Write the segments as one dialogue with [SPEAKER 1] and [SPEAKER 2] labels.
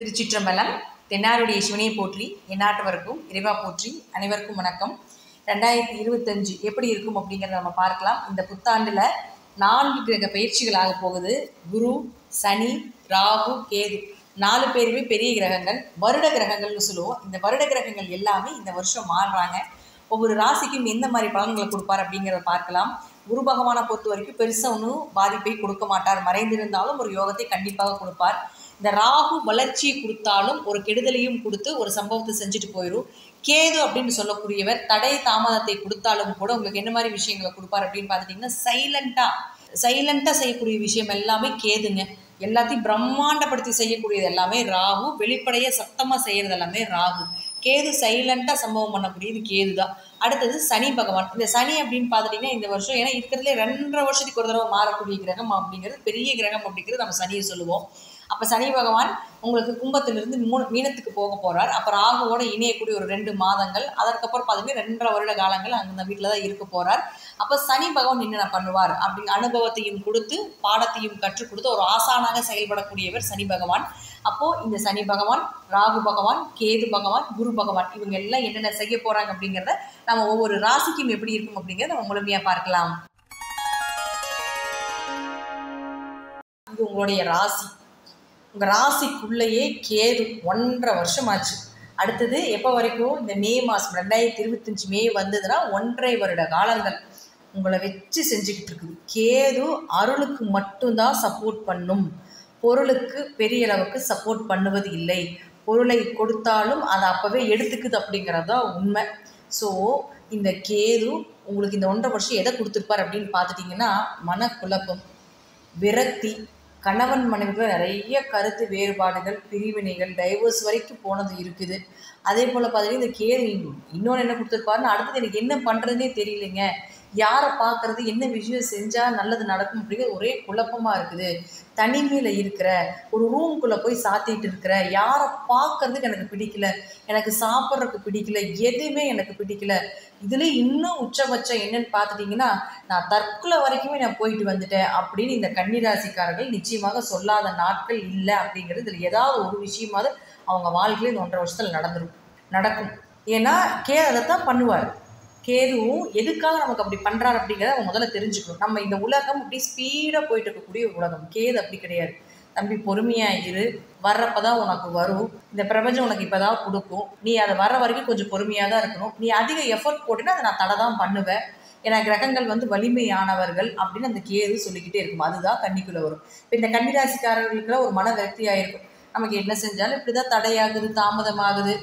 [SPEAKER 1] திருச்சிற்றம்பலம். தென்னாருடைய சிவனையை போற்றி, எந்நாட்டவருக்கும் இறைவா போற்றி. அனைவருக்கும் வணக்கம். 2025 எப்படி இருக்கும் அப்படிங்கிறத நம்ம பார்க்கலாம். இந்த புத்தாண்டில் 4 கிரக பயிற்சிகள் ஆக போகுது. குரு, சனி, ராகு, கேது 4 பேருமே பெரிய கிரகங்கள், வருட கிரகங்கள்னு சொல்லுவோம். இந்த வருட கிரகங்கள் எல்லாமே இந்த வருஷம் மாறுறாங்க. ஒவ்வொரு ராசிக்கும் எந்த மாதிரி பலன்களை கொடுப்பார் அப்படிங்கிறத பார்க்கலாம். குரு பகவானை பொறுத்த வரைக்கும் பெருசாக ஒன்றும் பாதிப்பை கொடுக்க மாட்டார். மறைந்திருந்தாலும் ஒரு யோகத்தை கண்டிப்பாக கொடுப்பார். இந்த ராகு வளர்ச்சியை கொடுத்தாலும் ஒரு கெடுதலையும் கொடுத்து ஒரு சம்பவத்தை செஞ்சுட்டு போயிடும். கேது அப்படின்னு சொல்லக்கூடியவர் தடை தாமதத்தை கொடுத்தாலும் கூட உங்களுக்கு என்ன மாதிரி விஷயங்களை கொடுப்பார் அப்படின்னு பார்த்துட்டிங்கன்னா, சைலண்ட்டாக செய்யக்கூடிய விஷயம் எல்லாமே கேதுங்க. எல்லாத்தையும் பிரம்மாண்டப்படுத்தி செய்யக்கூடியது எல்லாமே ராகு. வெளிப்படையாக சத்தமாக செய்கிறது எல்லாமே ராகு. கேது சைலண்ட்டாக சம்பவம் பண்ணக்கூடியது கேது தான். அடுத்தது சனி பகவான். இந்த சனி அப்படின்னு பார்த்துட்டிங்கன்னா இந்த வருஷம், ஏன்னா இருக்கிறதுலே 2.5 வருஷத்துக்கு ஒரு தடவை மாறக்கூடிய கிரகம் அப்படிங்கிறது பெரிய கிரகம் அப்படிங்கிறது நம்ம சனியை சொல்லுவோம். அப்போ சனி பகவான் உங்களுக்கு கும்பத்திலிருந்து மீனத்துக்கு போக போகிறார். அப்போ ராகுவோட இணையக்கூடிய ஒரு 2 மாதங்கள், அதற்கப்புறம் பார்த்தீங்கன்னா 2.5 வருட காலங்கள் அந்த வீட்டில் தான் இருக்க போகிறார். அப்போ சனி பகவான் என்னென்ன பண்ணுவார் அப்படி அனுபவத்தையும் கொடுத்து பாடத்தையும் கற்றுக் கொடுத்து ஒரு ஆசானாக செயல்படக்கூடியவர் சனி பகவான். அப்போது இந்த சனி பகவான், ராகு பகவான், கேது பகவான், குரு பகவான் இவங்க எல்லாம் என்னென்ன செய்ய போகிறாங்க அப்படிங்கிறத நம்ம ஒவ்வொரு ராசிக்கும் எப்படி இருக்கும் அப்படிங்கிறத நம்ம முழுமையாக பார்க்கலாம். இது உங்களுடைய ராசி. உங்கள் ராசிக்குள்ளேயே கேது 1.5 வருஷம் ஆச்சு. அடுத்தது எப்போ வரைக்கும்? இந்த மே மாதம் 2025 மே வந்ததுன்னா 1.5 வருட காலங்கள் உங்களை வச்சு செஞ்சுக்கிட்டு இருக்குது. கேது அருளுக்கு மட்டும்தான் சப்போர்ட் பண்ணும், பொருளுக்கு பெரிய அளவுக்கு சப்போர்ட் பண்ணுவது இல்லை. பொருளை கொடுத்தாலும் அதை அப்போவே எடுத்துக்குது அப்படிங்கிறது தான் உண்மை. ஸோ இந்த கேது உங்களுக்கு இந்த 1.5 வருஷம் எதை கொடுத்துருப்பார் அப்படின்னு பார்த்துட்டிங்கன்னா, மனக்குழப்பம், விரக்தி, கணவன் மனைவிக்குள்ள நிறைய கருத்து வேறுபாடுகள், பிரிவினைகள், டைவர்ஸ் வரைக்கும் போனது இருக்குது. அதே போல் பார்த்தீங்கன்னா இந்த கேது இன்னொன்று என்ன கொடுத்துருப்பாருன்னு, அடுத்தது எனக்கு என்ன பண்ணுறதுனே தெரியலைங்க, யாரை பார்க்குறது, என்ன விஷயம் செஞ்சால் நல்லது நடக்கும் அப்படிங்கிறது ஒரே குழப்பமாக இருக்குது. தனிமையில் இருக்கிற, ஒரு ரூம்குள்ளே போய் சாத்திட்டு இருக்கிற, யாரை பார்க்கறதுக்கு எனக்கு பிடிக்கல, எனக்கு சாப்பிட்றதுக்கு பிடிக்கல, எதுவுமே எனக்கு பிடிக்கல. இதில் இன்னும் உச்சபட்சம் என்னன்னு பார்த்துட்டிங்கன்னா, நான் தற்கொலை வரைக்குமே நான் போயிட்டு வந்துட்டேன் அப்படின்னு இந்த கன்னிராசிக்காரர்கள் நிச்சயமாக சொல்லாத நாட்கள் இல்லை அப்படிங்கிறது. இதில் ஏதாவது ஒரு விஷயமாவது அவங்க வாழ்க்கையில் இந்த 1.5 வருஷத்தில் நடக்கும். ஏன்னா அதைத்தான் பண்ணுவார். கேதுவும் எதுக்காக நமக்கு அப்படி பண்ணுறாரு அப்படிங்கிறத அவங்க முதல்ல தெரிஞ்சுக்கணும். நம்ம இந்த உலகம் அப்படி ஸ்பீடாக போயிட்டு இருக்கக்கூடிய ஒரு உலகம். கேது அப்படி கிடையாது. தம்பி பொறுமையாக இரு, வர்றப்ப தான் உனக்கு வரும். இந்த பிரபஞ்சம் உனக்கு இப்போ தான் கொடுக்கும். நீ அதை வர்ற வரைக்கும் கொஞ்சம் பொறுமையாக தான் இருக்கணும். நீ அதிக எஃபர்ட் போட்டினா அதை நான் தடை தான் பண்ணுவேன். ஏன்னா கிரகங்கள் வலிமையானவர்கள் அப்படின்னு அந்த கேது சொல்லிக்கிட்டே இருக்கும். அதுதான் கன்னிக்குள்ளே வரும். இப்போ இந்த கன்னிராசிக்காரர்களுக்குலாம் ஒரு மன விரக்தியாக இருக்கும். நமக்கு என்ன செஞ்சாலும் இப்படி தான் தடையாகுது, தாமதமாகுது,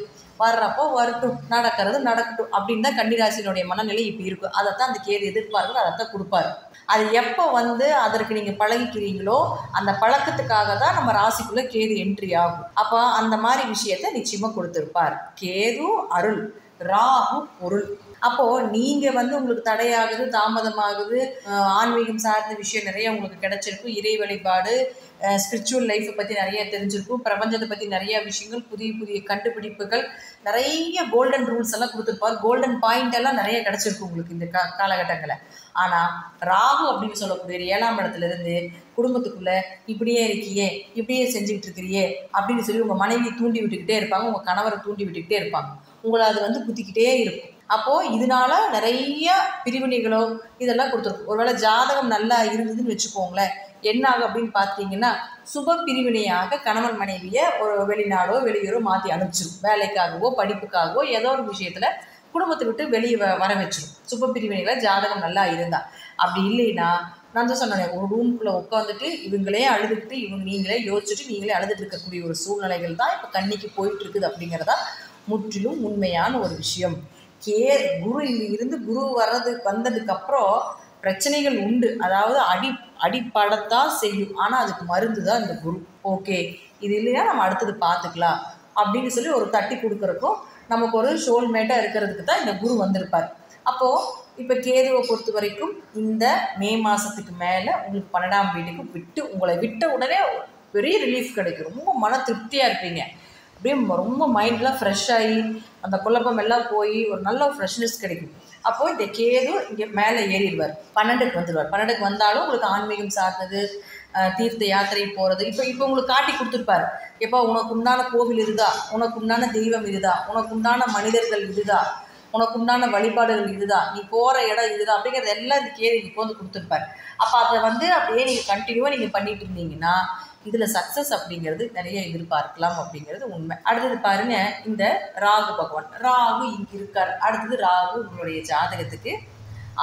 [SPEAKER 1] வர்றப்போ வரட்டும், நடக்கிறது நடக்கட்டும் அப்படின்னு தான் கன்னிராசினுடைய மனநிலை இப்போ இருக்கும். அதைத்தான் அந்த கேது எதிர்பார்க்குறது, அதைத்தான் கொடுப்பாரு. அது எப்போ அதற்கு நீங்கள் பழகிக்கிறீங்களோ அந்த பழக்கத்துக்காக தான் நம்ம ராசிக்குள்ளே கேது என்ட்ரி ஆகும். அப்போ அந்த மாதிரி விஷயத்தை நிச்சயமாக கொடுத்துருப்பார். கேது அருள், ராகு பொருள். அப்போது நீங்கள் உங்களுக்கு தடையாகுது, தாமதமாகுது, ஆன்மீகம் சார்ந்த விஷயம் நிறைய உங்களுக்கு கிடைச்சிருக்கும். இறை வழிபாடு, ஸ்பிரிச்சுவல் லைஃப்பை பற்றி நிறைய தெரிஞ்சிருக்கும். பிரபஞ்சத்தை பற்றி நிறைய விஷயங்கள், புதிய புதிய கண்டுபிடிப்புகள், நிறைய கோல்டன் ரூல்ஸ் எல்லாம் கொடுத்துருப்பார். கோல்டன் பாயிண்ட் எல்லாம் நிறைய கிடைச்சிருக்கும் உங்களுக்கு இந்த காலகட்டங்களில். ஆனால் ராகு அப்படின்னு சொல்லக்கூடிய 7ஆம் இடத்துலேருந்து குடும்பத்துக்குள்ளே இப்படியே இருக்கியே, இப்படியே செஞ்சுக்கிட்டு இருக்கிறியே அப்படின்னு சொல்லி உங்கள் மனைவியை தூண்டி விட்டுக்கிட்டே இருப்பாங்க, உங்கள் கணவரை தூண்டி விட்டுக்கிட்டே இருப்பாங்க. உங்களை அது குத்திக்கிட்டே இருக்கும். அப்போது இதனால நிறைய பிரிவினைகளோ இதெல்லாம் கொடுத்துருக்கும். ஒருவேளை ஜாதகம் நல்லா இருந்ததுன்னு வச்சுக்கோங்களேன், என்ன ஆகும் அப்படின்னு பார்த்தீங்கன்னா, சுப பிரிவினையாக கணவன் மனைவியை ஒரு வெளிநாடோ வெளியூரோ மாற்றி அனுப்பிச்சிடும். வேலைக்காகவோ படிப்புக்காகவோ ஏதோ ஒரு விஷயத்தில் குடும்பத்தை விட்டு வெளியே வர வச்சிடும். சுப பிரிவினைகளை ஜாதகம் நல்லா இருந்தால். அப்படி இல்லைன்னா நான் தான் சொன்னேன், ஒரு ரூம்குள்ளே உட்காந்துட்டு இவங்களே அழுதுகிட்டு நீங்களே யோசிச்சுட்டு நீங்களே அழுதுட்டு இருக்கக்கூடிய ஒரு சூழ்நிலைகள் தான் இப்போ கன்னிக்கு போயிட்டு இருக்குது அப்படிங்கிறதா முற்றிலும் உண்மையான ஒரு விஷயம். குரு இருந்து குரு வந்ததுக்கப்புறம் பிரச்சனைகள் உண்டு. அதாவது அடிப்படத்தான் செய்யும். ஆனால் அதுக்கு மருந்து தான் இந்த குரு. ஓகே, இது இல்லைன்னா நம்ம அடுத்தது பார்த்துக்கலாம் அப்படின்னு சொல்லி ஒரு தட்டி கொடுக்குறக்கும் நமக்கு ஒரு ஷோல்மேட்டாக இருக்கிறதுக்கு தான் இந்த குரு வந்திருப்பார். அப்போது இப்போ கேதுவை பொறுத்த வரைக்கும் இந்த மே மாதத்துக்கு மேலே உங்களுக்கு 12ஆம் வீட்டுக்கு உங்களை விட்ட உடனே பெரிய ரிலீஃப் கிடைக்கும். ரொம்ப மன திருப்தியாக இருப்பீங்க. அப்படியே ரொம்ப மைண்டெலாம் ஃப்ரெஷ் ஆகி அந்த குழப்பம் எல்லாம் போய் ஒரு நல்ல ஃப்ரெஷ்னஸ் கிடைக்கும். அப்போது இந்த கேது இங்கே மேலே ஏறிடுவார், 12க்கு வந்துடுவார். 12க்கு வந்தாலும் உங்களுக்கு ஆன்மீகம் சார்ந்தது, தீர்த்த யாத்திரை போகிறது. இப்போ உங்களுக்கு காட்டி கொடுத்துருப்பாரு. எப்போ உனக்கு உண்டான கோவில் இதுதா, உனக்கு உண்டான தெய்வம் இதுதா, உனக்கு உண்டான மனிதர்கள் இதுதா, உனக்கு உண்டான வழிபாடுகள் இதுதான், நீ போகிற இடம் இதுதான் அப்படிங்கிறது எல்லாம் இந்த கேள்வி இப்போ வந்து கொடுத்துருப்பாரு. அப்போ அதை வந்து அப்படியே நீங்கள் கண்டினியூவாக நீங்கள் பண்ணிட்டு இருந்தீங்கன்னா இதில் சக்ஸஸ் அப்படிங்கிறது நிறைய எதிர்பார்க்கலாம் அப்படிங்கிறது உண்மை. அடுத்தது பாருங்க, இந்த ராகு பகவான், ராகு இங்கே இருக்கார். அடுத்தது ராகு உங்களுடைய ஜாதகத்துக்கு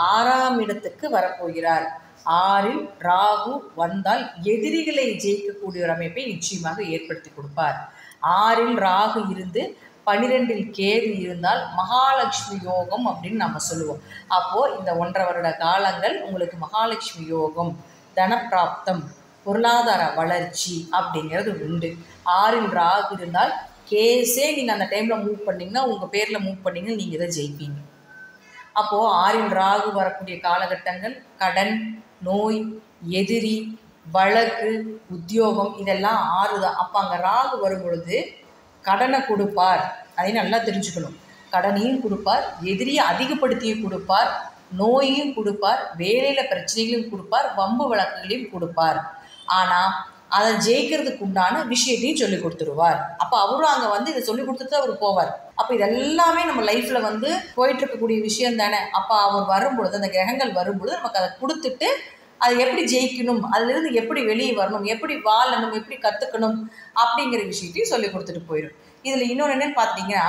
[SPEAKER 1] 6ஆம் இடத்துக்கு வரப்போகிறார். 6ல் ராகு வந்தால் எதிரிகளை ஜெயிக்கக்கூடிய ஒரு அமைப்பை நிச்சயமாக ஏற்படுத்தி கொடுப்பார். 6ல் ராகு இருந்து 12ல் கேது இருந்தால் மகாலட்சுமி யோகம் அப்படின்னு நம்ம சொல்லுவோம். அப்போது இந்த 1.5 வருட காலங்கள் உங்களுக்கு மகாலட்சுமி யோகம், தனப்பிராப்தம், பொருளாதார வளர்ச்சி அப்படிங்கிறது உண்டு. 6ல் ராகு இருந்தால் கேஸே நீங்கள் அந்த டைமில் மூவ் பண்ணிங்கன்னா, உங்கள் பேரில் மூவ் பண்ணிங்கன்னா நீங்கள் இதை ஜெயிப்பீங்க. அப்போது 6ல் ராகு வரக்கூடிய காலகட்டங்கள் கடன், நோய், எதிரி, வழக்கு, உத்தியோகம் இதெல்லாம் 6 தான். அப்போ அங்கே ராகு வரும் பொழுது கடனை கொடுப்பார், அதையும் நல்லா தெரிஞ்சுக்கணும். கடனையும் கொடுப்பார், எதிரியை அதிகப்படுத்தியும் கொடுப்பார், நோயையும் கொடுப்பார், வேலையில் பிரச்சனைகளையும் கொடுப்பார், வம்பு வழக்குகளையும் கொடுப்பார். ஆனால் அதை ஜெயிக்கிறதுக்கு உண்டான விஷயத்தையும் சொல்லி கொடுத்துருவார். அப்போ அவரும் அங்கே வந்து இதை சொல்லி கொடுத்துட்டு அவர் போவார். அப்போ இதெல்லாமே நம்ம லைஃப்பில் வந்து போயிட்டு இருக்கக்கூடிய விஷயம் தானே. அப்போ அவர் வரும்பொழுது, அந்த கிரகங்கள் வரும்பொழுது நமக்கு அதை கொடுத்துட்டு அதை எப்படி ஜெயிக்கணும், அதிலிருந்து எப்படி வெளியே வரணும், எப்படி வாழணும், எப்படி கற்றுக்கணும் அப்படிங்கிற விஷயத்தையும் சொல்லி கொடுத்துட்டு போயிடும். இதில் இன்னொன்று என்னென்னு பார்த்தீங்கன்னா,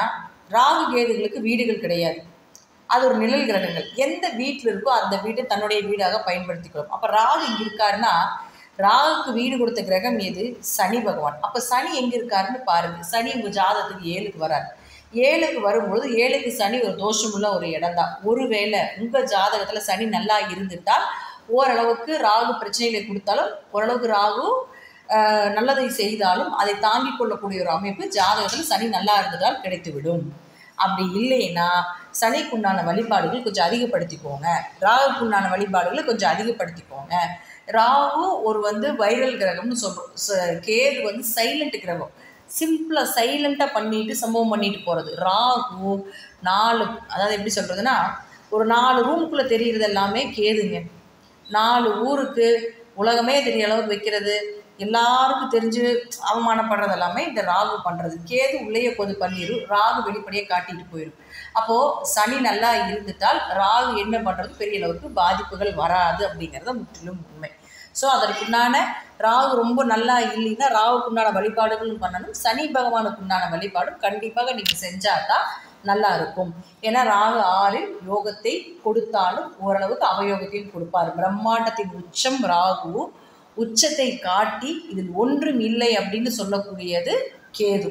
[SPEAKER 1] ராகு கேதுகளுக்கு வீடுகள் கிடையாது. அது ஒரு நிழல் கிரகங்கள். எந்த வீட்டில் இருக்கோ அந்த வீட்டை தன்னுடைய வீடாக பயன்படுத்திக்கிறோம். அப்போ ராகு இங்கே இருக்காருன்னா, ராகுக்கு வீடு கொடுத்த கிரகம் எது? சனி பகவான். அப்போ சனி எங்கே இருக்காருன்னு பாருங்கள். சனி உங்கள் ஜாதகத்துக்கு 7க்கு வராரு. 7க்கு வரும்பொழுது 7க்கு சனி ஒரு தோஷமுள்ள ஒரு இடம் தான். ஒருவேளை உங்கள் ஜாதகத்தில் சனி நல்லா இருந்துட்டால் ஓரளவுக்கு ராகு பிரச்சனைகளை கொடுத்தாலும், ஓரளவுக்கு ராகு நல்லதை செய்தாலும் அதை தாங்கிக் கொள்ளக்கூடிய ஒரு அமைப்பு ஜாதகத்தில் சனி நல்லா இருந்ததால் கிடைத்துவிடும். அப்படி இல்லைன்னா சனிக்குண்டான வழிபாடுகள் கொஞ்சம் அதிகப்படுத்திக்கோங்க, ராகுக்குண்டான வழிபாடுகளை கொஞ்சம் அதிகப்படுத்திக்கோங்க. ராகு ஒரு வந்து வைரல் கிரகம்னு சொல்கிறோம். கேது வந்து சைலண்ட் கிரகம், சிம்பிளாக சைலண்ட்டாக பண்ணிட்டு சம்பவம் பண்ணிட்டு போகிறது. ராகு 4, அதாவது எப்படி சொல்கிறதுனா, ஒரு 4 ரூமுக்குள்ளே தெரிகிறது எல்லாமே கேதுங்க. 4 ஊருக்கு உலகமே தெரிய அளவுக்கு வைக்கிறது, எல்லாருக்கும் தெரிஞ்சு அவமானப்படுறது எல்லாமே இந்த ராகு பண்ணுறது. கேது உள்ளேயே பொது பண்ணிடும், ராகு வெளிப்படையே காட்டிட்டு போயிடும். அப்போது சனி நல்லா இருந்துட்டால் ராகு என்ன பண்ணுறது பெரிய அளவுக்கு பாதிப்புகள் வராது அப்படிங்கிறத முற்றிலும் உண்மை. ஸோ அதற்குண்டான ராகு ரொம்ப நல்லா இல்லைன்னா ராகுக்குண்டான வழிபாடுகளும் பண்ணணும், சனி பகவானுக்குண்டான வழிபாடும் கண்டிப்பாக நீங்கள் செஞ்சால் தான் நல்லா இருக்கும். ஏன்னா ராகு 6ல் யோகத்தை கொடுத்தாலும் ஓரளவுக்கு அவயோகத்தையும் கொடுப்பார். பிரம்மாண்டத்தின் உச்சம் ராகு, உச்சத்தை காட்டி இதில் ஒன்றும் இல்லை அப்படின்னு சொல்லக்கூடியது கேது.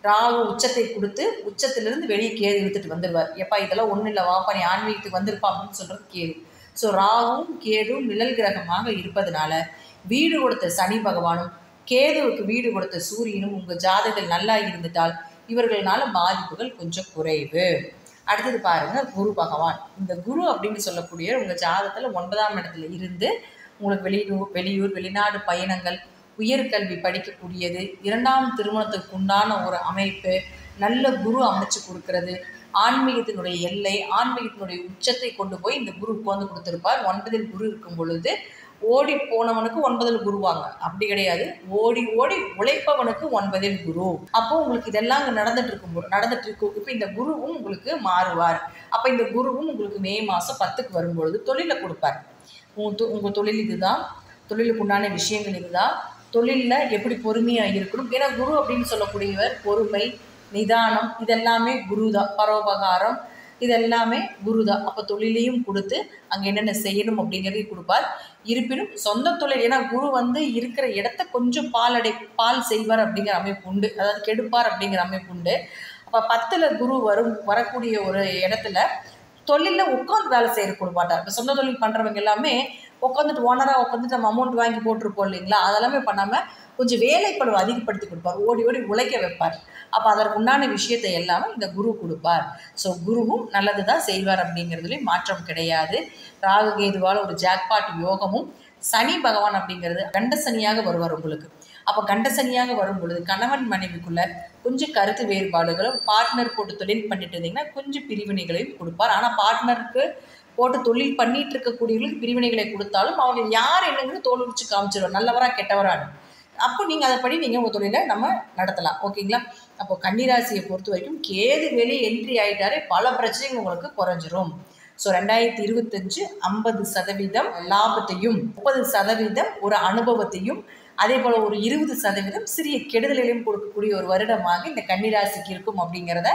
[SPEAKER 1] ராகு உச்சத்தை கொடுத்து உச்சத்திலிருந்து வெளியே கேது இழுத்துட்டு வந்துடுவார். எப்பா இதெல்லாம் ஒன்றும் இல்லை, வாப்பா நீ ஆன்மீகத்துக்கு வந்திருப்பா அப்படின்னு சொல்கிறது கேது. ஸோ ராகுவும் கேதுவும் நிழல் கிரகமாக இருப்பதனால வீடு கொடுத்த சனி பகவானும் கேதுவுக்கு வீடு கொடுத்த சூரியனும் உங்கள் ஜாதகங்கள் நல்லா இருந்துட்டால் இவர்களால பாதிப்புகள் கொஞ்சம் குறைவு. அடுத்தது பாருங்கள், குரு பகவான். இந்த குரு அப்படின்னு சொல்லக்கூடிய உங்கள் ஜாதகத்தில் 9ஆம் இடத்துல இருந்து உங்களுக்கு வெளியூர் வெளிநாடு பயணங்கள், உயர்கல்வி படிக்கக்கூடியது, 2ஆம் திருமணத்துக்கு உண்டான ஒரு அமைப்பு, நல்ல குரு அமைச்சு கொடுக்கறது, ஆன்மீகத்தினுடைய எல்லை, ஆன்மீகத்தினுடைய உச்சத்தை கொண்டு போய் இந்த குரு உட்காந்து கொடுத்துருப்பார். 9ல் குரு இருக்கும் பொழுது ஓடி போனவனுக்கு 9ல் குருவாங்க, அப்படி கிடையாது. ஓடி ஓடி உழைப்பவனுக்கு 9ல் குரு. அப்போ உங்களுக்கு இதெல்லாம் அங்கே நடந்துட்டு இருக்கும். இப்போ இந்த குருவும் உங்களுக்கு மாறுவார். அப்போ இந்த குருவும் உங்களுக்கு மே மாதம் 10க்கு வரும்பொழுது தொழிலை கொடுப்பார். உங்கள் தொழில் இதுதான், தொழிலுக்கு உண்டான விஷயங்கள் இதுதான், தொழிலில் எப்படி பொறுமையாக இருக்கணும். ஏன்னா குரு அப்படின்னு சொல்லக்கூடியவர் பொறுமை, நிதானம் இதெல்லாமே குரு தான். பரோபகாரம் இதெல்லாமே குரு தான். அப்போ தொழிலையும் கொடுத்து அங்கே என்னென்ன செய்யணும் அப்படிங்கிறதையும் கொடுப்பார். இருப்பினும் சொந்த தொழில், ஏன்னா குரு வந்து இருக்கிற இடத்த கொஞ்சம் பால் செய்வார் அப்படிங்கிற அமைப்பு உண்டு, அதாவது கெடுப்பார் அப்படிங்கிற அமைப்பு உண்டு. அப்போ 10ல் குரு வரக்கூடிய ஒரு இடத்துல தொழிலில் உட்காந்து வேலை செய்ய கொடுக்க மாட்டார். இப்போ சொந்த தொழில் பண்ணுறவங்க எல்லாமே உட்காந்துட்டு ஓனராக உட்காந்துட்டு நம்ம அமௌண்ட் வாங்கி போட்டிருப்போம் இல்லைங்களா, அதெல்லாமே பண்ணாமல் கொஞ்சம் வேலைப்பளவு அதிகப்படுத்தி கொடுப்பார், ஓடி ஓடி உழைக்க வைப்பார். அப்போ அதற்கு உண்டான விஷயத்தை எல்லாமே இந்த குரு கொடுப்பார். ஸோ குருவும் நல்லது தான் செய்வார் அப்படிங்கிறதுலேயும் மாற்றம் கிடையாது. ராகு கேதுவால் ஒரு ஜாக்பாட் யோகமும், சனி பகவான் அப்படிங்கிறது கண்ட சனியாக வருவார் உங்களுக்கு. அப்போ கண்ட சனியாக வரும் பொழுது கணவன் மனைவிக்குள்ள கொஞ்சம் கருத்து வேறுபாடுகளும், பார்ட்னர் போட்டு தொழில் பண்ணிட்டு இருந்தீங்கன்னா கொஞ்சம் பிரிவினைகளையும் கொடுப்பார். ஆனால் பார்ட்னருக்கு போட்டு தொழில் பண்ணிட்டு இருக்கக்கூடியவர்களுக்கு பிரிவினைகளை கொடுத்தாலும் அவர்கள் யார் என்னன்னு தோல் உரிச்சு காமிச்சிடும், நல்லவரா கெட்டவரான்னு. அப்போ நீங்கள் அதை படி நீங்கள் உங்கள் தொழிலை நம்ம நடத்தலாம். ஓகேங்களா? அப்போ கன்னிராசியை பொறுத்த வரைக்கும் கேது வெளியே என்ட்ரி ஆகிட்டாலே பல பிரச்சனைகள் உங்களுக்கு குறைஞ்சிரும். ஸோ 2025 50% லாபத்தையும் 30% ஒரு அனுபவத்தையும் அதே போல் ஒரு 20% சிறிய கெடுதலையும் கொடுக்கக்கூடிய ஒரு வருடமாக இந்த கன்னிராசிக்கு இருக்கும் அப்படிங்கிறத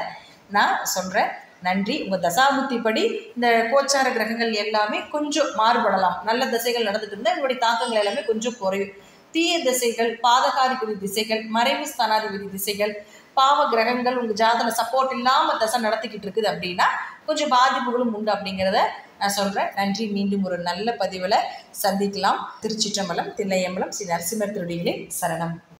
[SPEAKER 1] நான் சொல்கிறேன். நன்றி. உங்கள் தசாபுத்தி படி இந்த கோச்சார கிரகங்கள் எல்லாமே கொஞ்சம் மாறுபடலாம். நல்ல திசைகள் நடந்துட்டு இருந்தால் என்னுடைய தாக்கங்கள் எல்லாமே கொஞ்சம் குறையும். தீய திசைகள், பாதகாதிபதி திசைகள், மறைவு ஸ்தானாதிபதி திசைகள், பாவ கிரகங்கள் உங்கள் ஜாதக சப்போர்ட் இல்லாமல் தசை நடத்திக்கிட்டு இருக்குது அப்படின்னா கொஞ்சம் பாதிப்புகளும் உண்டு அப்படிங்கிறத நான் சொல்கிறேன். நன்றி. மீண்டும் ஒரு நல்ல பதிவில் சந்திக்கலாம். திருச்சிற்றம்பலம், தில்லையம்பலம், ஸ்ரீ நரசிம்மர் திருடிகளே சரணம்.